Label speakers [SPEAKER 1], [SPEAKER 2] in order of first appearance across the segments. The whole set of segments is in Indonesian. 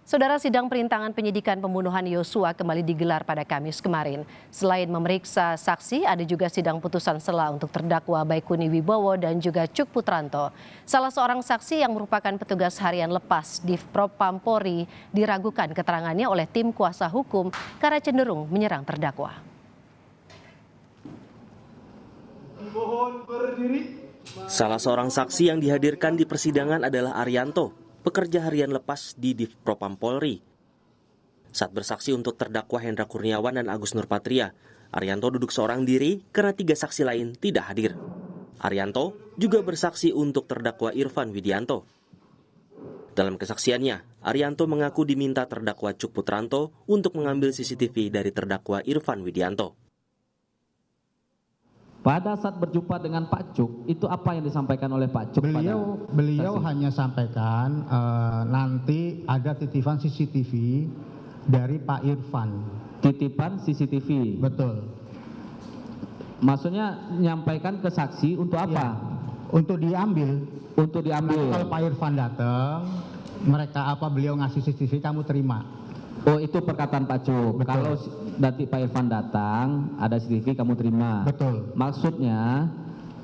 [SPEAKER 1] Saudara, sidang perintangan penyidikan pembunuhan Yosua kembali digelar pada Kamis kemarin. Selain memeriksa saksi, ada juga sidang putusan sela untuk terdakwa Baikuni Wibowo dan juga Cuk Putranto. Salah seorang saksi yang merupakan petugas harian lepas di Propam Polri diragukan keterangannya oleh tim kuasa hukum karena cenderung menyerang terdakwa.
[SPEAKER 2] Salah seorang saksi yang dihadirkan di persidangan adalah Arianto, pekerja harian lepas di Div Propam Polri. Saat bersaksi untuk terdakwa Hendra Kurniawan dan Agus Nurpatria, Arianto duduk seorang diri karena 3 saksi lain tidak hadir. Arianto juga bersaksi untuk terdakwa Irfan Widianto. Dalam kesaksiannya, Arianto mengaku diminta terdakwa Cuk Putranto untuk mengambil CCTV dari terdakwa Irfan Widianto.
[SPEAKER 3] Pada saat berjumpa dengan Pak Cuk, itu apa yang disampaikan oleh Pak Cuk?
[SPEAKER 4] Beliau hanya sampaikan nanti ada titipan CCTV dari Pak Irfan.
[SPEAKER 3] Titipan CCTV?
[SPEAKER 4] Betul.
[SPEAKER 3] Maksudnya menyampaikan ke saksi untuk apa?
[SPEAKER 4] Ya, untuk diambil.
[SPEAKER 3] Untuk diambil.
[SPEAKER 4] Nah, kalau Pak Irfan datang, beliau ngasih CCTV kamu terima.
[SPEAKER 3] Oh, itu perkataan Pak Cuk.
[SPEAKER 4] Betul.
[SPEAKER 3] Kalau nanti Pak Irfan datang, ada CCTV kamu terima.
[SPEAKER 4] Betul.
[SPEAKER 3] Maksudnya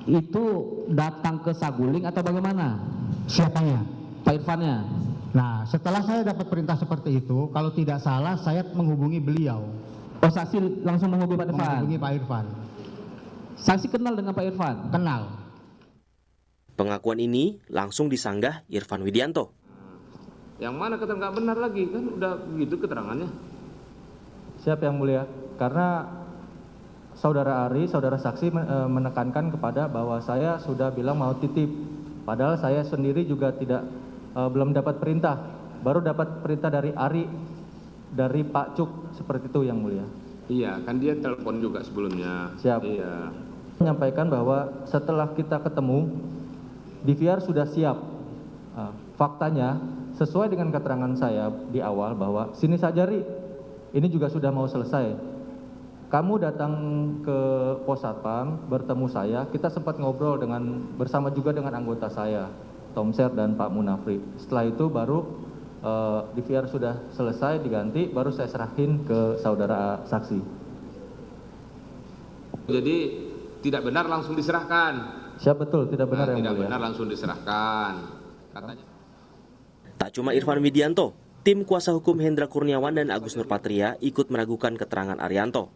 [SPEAKER 3] itu datang ke Saguling atau bagaimana?
[SPEAKER 4] Siapanya?
[SPEAKER 3] Pak Irfannya.
[SPEAKER 4] Nah, setelah saya dapat perintah seperti itu, kalau tidak salah saya menghubungi beliau.
[SPEAKER 3] Oh, saksi langsung menghubungi Pak Irfan?
[SPEAKER 4] Menghubungi Pak Irfan.
[SPEAKER 3] Saksi kenal dengan Pak Irfan?
[SPEAKER 4] Kenal.
[SPEAKER 2] Pengakuan ini langsung disanggah Irfan Widianto.
[SPEAKER 5] Yang mana kata nggak benar lagi, kan udah begitu keterangannya.
[SPEAKER 6] Siap Yang Mulia, karena saudara Ari, saudara saksi menekankan kepada bahwa saya sudah bilang mau titip. Padahal saya sendiri juga belum dapat perintah, baru dapat perintah dari Ari, dari Pak Cuk, seperti itu Yang Mulia.
[SPEAKER 5] Iya, kan dia telepon juga sebelumnya.
[SPEAKER 6] Siap.
[SPEAKER 5] Iya.
[SPEAKER 6] Menyampaikan bahwa setelah kita ketemu, DVR sudah siap. Faktanya, sesuai dengan keterangan saya di awal bahwa sini saja Ri, ini juga sudah mau selesai. Kamu datang ke Pos Satpam, bertemu saya, kita sempat ngobrol bersama juga dengan anggota saya, Tom Ser dan Pak Munafri. Setelah itu baru DVR sudah selesai diganti, baru saya serahin ke saudara saksi.
[SPEAKER 5] Jadi tidak benar langsung diserahkan.
[SPEAKER 6] Siap, betul, tidak benar Yang
[SPEAKER 5] Tidak
[SPEAKER 6] Mulia.
[SPEAKER 5] benar langsung diserahkan. Katanya.
[SPEAKER 2] Tak cuma Irfan Widianto, tim kuasa hukum Hendra Kurniawan dan Agus Nurpatria ikut meragukan keterangan Arianto.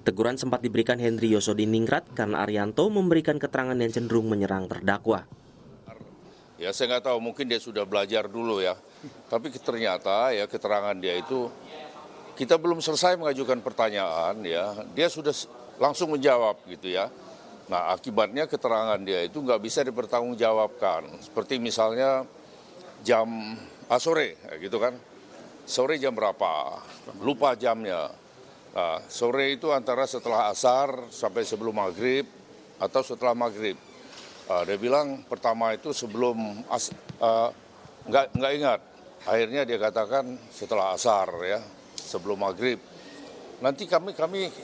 [SPEAKER 2] Teguran sempat diberikan Hendri Yosodiningrat karena Arianto memberikan keterangan yang cenderung menyerang terdakwa.
[SPEAKER 7] Ya, saya nggak tahu, mungkin dia sudah belajar dulu ya. Tapi ternyata ya keterangan dia itu, kita belum selesai mengajukan pertanyaan ya, dia sudah langsung menjawab gitu ya. Nah, akibatnya keterangan dia itu nggak bisa dipertanggungjawabkan. Seperti misalnya jam sore gitu kan, sore jam berapa, lupa jamnya. Nah, sore itu antara setelah asar sampai sebelum maghrib atau setelah maghrib. Dia bilang pertama itu sebelum nggak ingat, akhirnya dia katakan setelah asar ya, sebelum maghrib. Nanti kami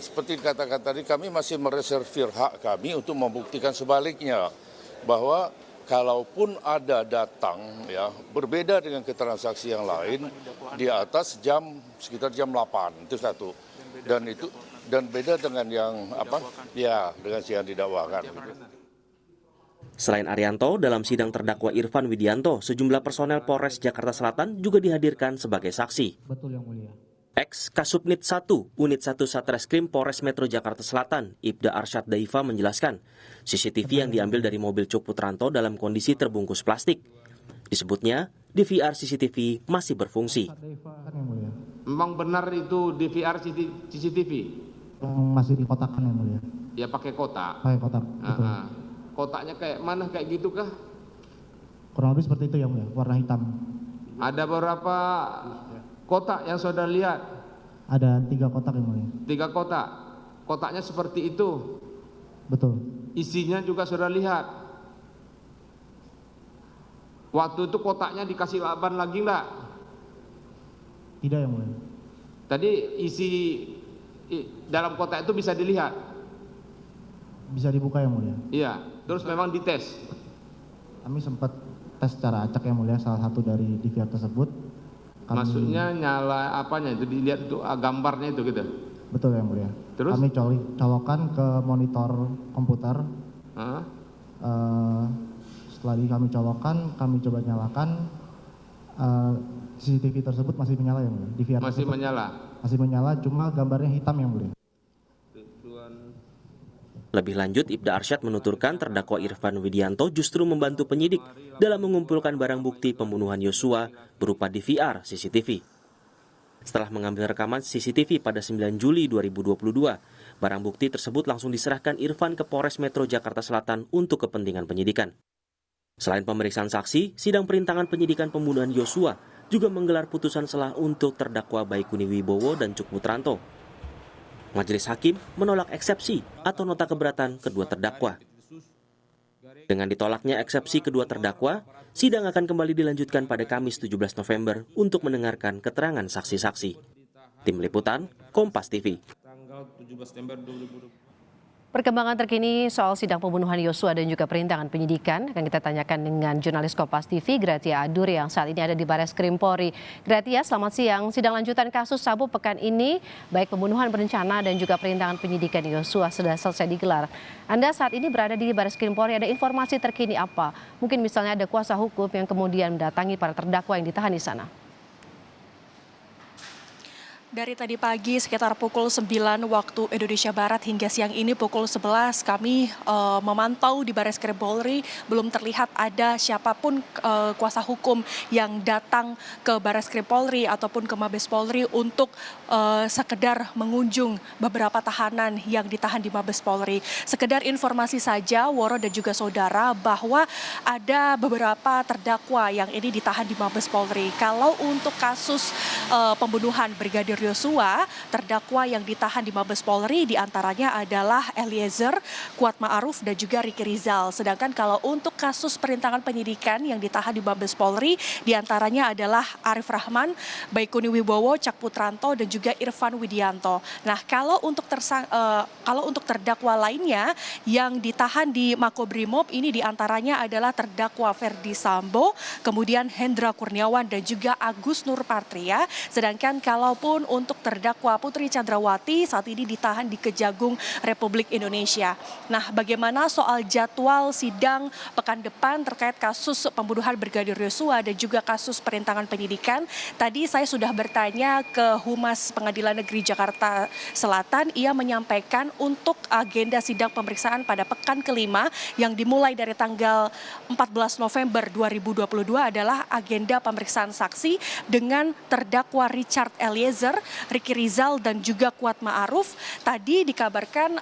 [SPEAKER 7] seperti dikatakan tadi, kami masih mereservir hak kami untuk membuktikan sebaliknya, bahwa kalaupun ada datang ya berbeda dengan keterangan saksi yang lain di atas sekitar jam 8 itu satu, dan beda dengan yang dengan yang didakwakan.
[SPEAKER 2] Selain Arianto, dalam sidang terdakwa Irfan Widianto, sejumlah personel Polres Jakarta Selatan juga dihadirkan sebagai saksi.
[SPEAKER 4] Betul Yang Mulia.
[SPEAKER 2] Ex Kasubnit 1, Unit 1 Satreskrim Polres Metro Jakarta Selatan, Ibda Arsyad Daifa menjelaskan, CCTV yang diambil dari mobil Cuk Putranto dalam kondisi terbungkus plastik. Disebutnya, DVR CCTV masih berfungsi.
[SPEAKER 5] Memang benar itu DVR CCTV?
[SPEAKER 4] Masih dikotakkan Yang Mulia.
[SPEAKER 5] Ya pakai kotak.
[SPEAKER 4] Pakai kotak. Betul.
[SPEAKER 5] Kotaknya kayak mana, kayak gitu kah?
[SPEAKER 4] Kurang lebih seperti itu Yang Mulia, warna hitam.
[SPEAKER 5] Ada berapa kotak yang saudara lihat?
[SPEAKER 4] Ada 3 kotak Yang Mulia.
[SPEAKER 5] 3 kotak. Kotaknya seperti itu.
[SPEAKER 4] Betul.
[SPEAKER 5] Isinya juga saudara lihat. Waktu itu kotaknya dikasih laban lagi enggak?
[SPEAKER 4] Tidak Yang Mulia.
[SPEAKER 5] Tadi isi dalam kotak itu bisa dilihat?
[SPEAKER 4] Bisa dibuka Yang Mulia.
[SPEAKER 5] Iya, terus memang dites.
[SPEAKER 4] Kami sempat tes secara acak Yang Mulia, salah satu dari DVR tersebut.
[SPEAKER 5] Maksudnya nyala apanya itu, dilihat itu gambarnya itu gitu.
[SPEAKER 4] Betul yang mulia.
[SPEAKER 5] Terus?
[SPEAKER 4] Kami colokan ke monitor komputer.
[SPEAKER 5] Hah?
[SPEAKER 4] Setelah kami colokan, kami coba nyalakan, CCTV tersebut masih menyala yang mulia. DVR
[SPEAKER 5] Masih
[SPEAKER 4] tersebut
[SPEAKER 5] menyala.
[SPEAKER 4] masih menyala, cuma gambarnya hitam yang mulia.
[SPEAKER 2] Lebih lanjut, Ibda Arsyad menuturkan terdakwa Irfan Widianto justru membantu penyidik dalam mengumpulkan barang bukti pembunuhan Yosua berupa DVR CCTV. Setelah mengambil rekaman CCTV pada 9 Juli 2022, barang bukti tersebut langsung diserahkan Irfan ke Polres Metro Jakarta Selatan untuk kepentingan penyidikan. Selain pemeriksaan saksi, sidang perintangan penyidikan pembunuhan Yosua juga menggelar putusan selah untuk terdakwa Baikuni Wibowo dan Cuk Putranto. Majelis Hakim menolak eksepsi atau nota keberatan kedua terdakwa. Dengan ditolaknya eksepsi kedua terdakwa, sidang akan kembali dilanjutkan pada Kamis 17 November untuk mendengarkan keterangan saksi-saksi. Tim Liputan, Kompas TV.
[SPEAKER 1] Perkembangan terkini soal sidang pembunuhan Yosua dan juga perintangan penyidikan akan kita tanyakan dengan jurnalis Kompas TV Gratia Adur yang saat ini ada di Bares Krim Polri. Gratia, selamat siang. Sidang lanjutan kasus Sabu pekan ini, baik pembunuhan berencana dan juga perintangan penyidikan Yosua sudah selesai digelar. Anda saat ini berada di Bares Krim Polri, ada informasi terkini apa? Mungkin misalnya ada kuasa hukum yang kemudian mendatangi para terdakwa yang ditahan di sana.
[SPEAKER 8] Dari tadi pagi sekitar pukul 9 waktu Indonesia Barat hingga siang ini pukul 11 kami memantau di Bares Krim Polri belum terlihat ada siapapun kuasa hukum yang datang ke Bares Krim Polri ataupun ke Mabes Polri untuk sekedar mengunjung beberapa tahanan yang ditahan di Mabes Polri. Sekedar informasi saja Woro dan juga saudara bahwa ada beberapa terdakwa yang ini ditahan di Mabes Polri. Kalau untuk kasus pembunuhan Brigadir Yosua, terdakwa yang ditahan di Mabes Polri diantaranya adalah Eliezer, Kuat Ma'ruf dan juga Ricky Rizal. Sedangkan kalau untuk kasus perintangan penyidikan yang ditahan di Mabes Polri diantaranya adalah Arif Rahman, Baikuni Wibowo, Cuk Putranto dan juga Irfan Widianto. Nah, kalau untuk terdakwa lainnya yang ditahan di Makobrimob ini diantaranya adalah terdakwa Ferdi Sambo, kemudian Hendra Kurniawan dan juga Agus Nurpatria. Sedangkan kalaupun untuk terdakwa Putri Chandrawati saat ini ditahan di Kejagung Republik Indonesia. Nah, bagaimana soal jadwal sidang pekan depan terkait kasus pembunuhan Brigadir Yosua dan juga kasus perintangan penyidikan? Tadi saya sudah bertanya ke Humas Pengadilan Negeri Jakarta Selatan. Ia menyampaikan untuk agenda sidang pemeriksaan pada pekan kelima yang dimulai dari tanggal 14 November 2022 adalah agenda pemeriksaan saksi dengan terdakwa Richard Eliezer, Ricky Rizal dan juga Kuat Ma'ruf. Tadi dikabarkan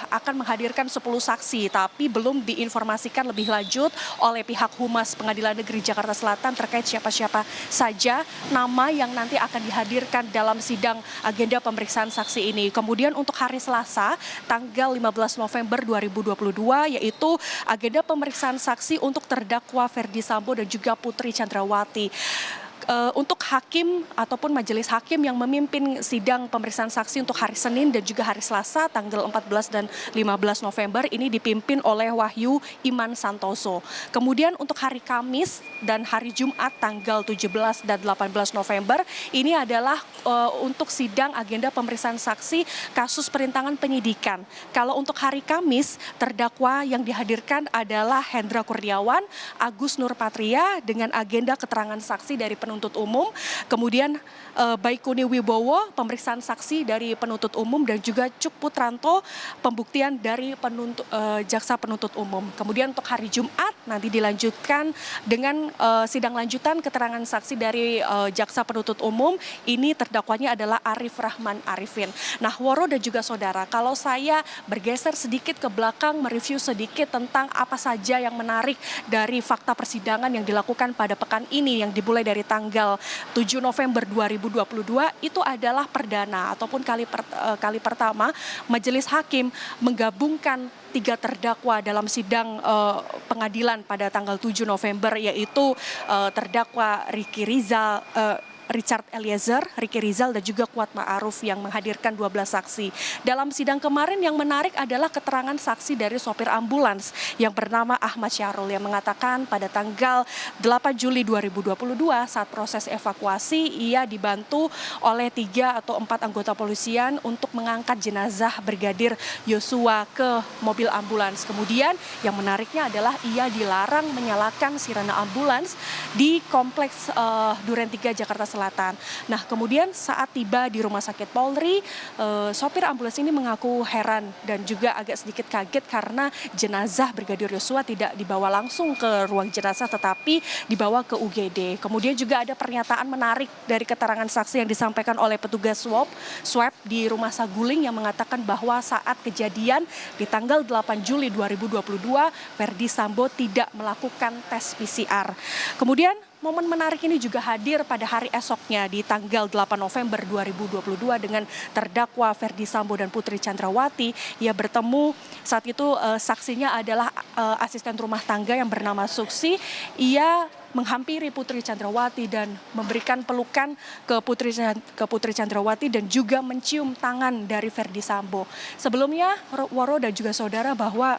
[SPEAKER 8] akan menghadirkan 10 saksi, tapi belum diinformasikan lebih lanjut oleh pihak Humas Pengadilan Negeri Jakarta Selatan terkait siapa-siapa saja nama yang nanti akan dihadirkan dalam sidang agenda pemeriksaan saksi ini. Kemudian untuk hari Selasa, tanggal 15 November 2022, yaitu agenda pemeriksaan saksi untuk terdakwa Ferdi Sambo dan juga Putri Chandrawati. Untuk hakim ataupun majelis hakim yang memimpin sidang pemeriksaan saksi untuk hari Senin dan juga hari Selasa tanggal 14 dan 15 November ini dipimpin oleh Wahyu Iman Santoso. Kemudian untuk hari Kamis dan hari Jumat tanggal 17 dan 18 November ini adalah untuk sidang agenda pemeriksaan saksi kasus perintangan penyidikan. Kalau untuk hari Kamis terdakwa yang dihadirkan adalah Hendra Kurniawan, Agus Nurpatria dengan agenda keterangan saksi dari penuntut umum, kemudian Baikuni Wibowo pemeriksaan saksi dari penuntut umum dan juga Cuk Putranto pembuktian dari jaksa penuntut umum. Kemudian untuk hari Jumat nanti dilanjutkan dengan sidang lanjutan keterangan saksi dari jaksa penuntut umum. Ini terdakwanya adalah Arif Rahman Arifin. Nah, Woro dan juga saudara, kalau saya bergeser sedikit ke belakang mereview sedikit tentang apa saja yang menarik dari fakta persidangan yang dilakukan pada pekan ini yang dimulai dari tanggal 7 November 2022 itu adalah perdana ataupun kali pertama majelis hakim menggabungkan 3 terdakwa dalam sidang pengadilan pada tanggal 7 November yaitu terdakwa Ricky Rizal, Richard Eliezer, Ricky Rizal, dan juga Kuat Ma'ruf yang menghadirkan 12 saksi. Dalam sidang kemarin yang menarik adalah keterangan saksi dari sopir ambulans yang bernama Ahmad Syahrul yang mengatakan pada tanggal 8 Juli 2022 saat proses evakuasi ia dibantu oleh 3 atau 4 anggota polisian untuk mengangkat jenazah Brigadir Yosua ke mobil ambulans. Kemudian yang menariknya adalah ia dilarang menyalakan sirena ambulans di kompleks Duren 3 Jakarta Selatan. Nah, kemudian saat tiba di rumah sakit Polri, sopir ambulans ini mengaku heran dan juga agak sedikit kaget karena jenazah Brigadir Yosua tidak dibawa langsung ke ruang jenazah tetapi dibawa ke UGD. Kemudian juga ada pernyataan menarik dari keterangan saksi yang disampaikan oleh petugas swab di Rumah Saguling yang mengatakan bahwa saat kejadian di tanggal 8 Juli 2022 Verdi Sambo tidak melakukan tes PCR. Kemudian momen menarik ini juga hadir pada hari esoknya di tanggal 8 November 2022 dengan terdakwa Verdi Sambo dan Putri Chandrawati. Ia bertemu saat itu saksinya adalah asisten rumah tangga yang bernama Suksi. Ia menghampiri Putri Chandrawati dan memberikan pelukan ke Putri Chandrawati dan juga mencium tangan dari Verdi Sambo. Sebelumnya Woro dan juga saudara bahwa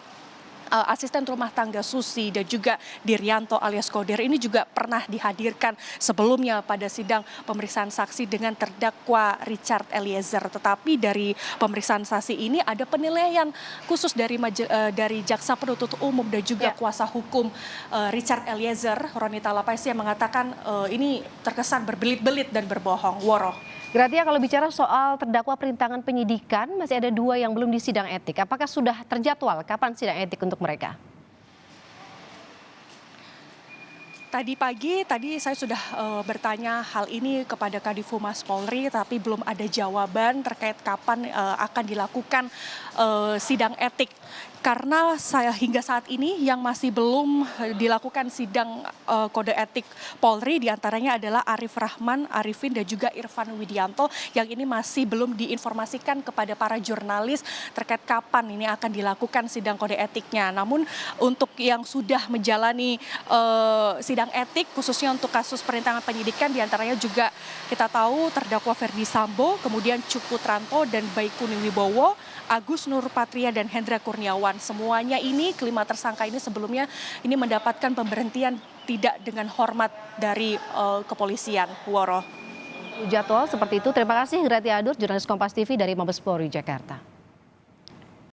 [SPEAKER 8] asisten rumah tangga Susi dan juga Diryanto alias Kodir ini juga pernah dihadirkan sebelumnya pada sidang pemeriksaan saksi dengan terdakwa Richard Eliezer. Tetapi dari pemeriksaan saksi ini ada penilaian khusus dari jaksa penuntut umum dan juga kuasa hukum Richard Eliezer, Ronita Lapaisi, yang mengatakan ini terkesan berbelit-belit dan berbohong. Woro.
[SPEAKER 1] Gratia, kalau bicara soal terdakwa perintangan penyidikan, masih ada 2 yang belum disidang etik. Apakah sudah terjadwal kapan sidang etik untuk mereka?
[SPEAKER 8] Tadi pagi, saya sudah bertanya hal ini kepada Kadif Humas Polri, tapi belum ada jawaban terkait kapan akan dilakukan sidang etik. Karena hingga saat ini yang masih belum dilakukan sidang kode etik Polri diantaranya adalah Arif Rahman, Arifin, dan juga Irfan Widianto yang ini masih belum diinformasikan kepada para jurnalis terkait kapan ini akan dilakukan sidang kode etiknya. Namun untuk yang sudah menjalani sidang etik khususnya untuk kasus perintangan penyidikan diantaranya juga kita tahu terdakwa Verdi Sambo, kemudian Cuk Putranto dan Baikuni Wibowo, Agus Nurpatria dan Hendra Kurniawan. Semuanya ini, kelima tersangka ini sebelumnya ini mendapatkan pemberhentian tidak dengan hormat dari kepolisian. Woro.
[SPEAKER 1] Jadwal seperti itu. Terima kasih Gratia Adur, jurnalis Kompas TV dari Mabes Polri Jakarta.